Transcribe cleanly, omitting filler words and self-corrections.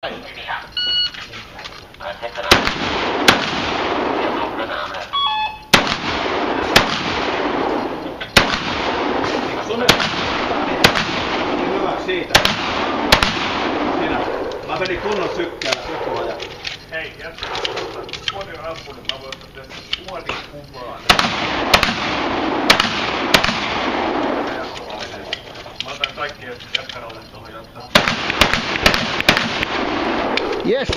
ไม่มีครับเทศนาเรียนลงสนามเลย Hyväksi siitä. Siinä. Mä vedin kunnon sykkäällä koko ajan. Hei, jätkä, vuoden alkuun, mä voin ottaa tästä vuoden kuvaan. Mä otan kaikki jätkäralle tuohon jotta. Yes.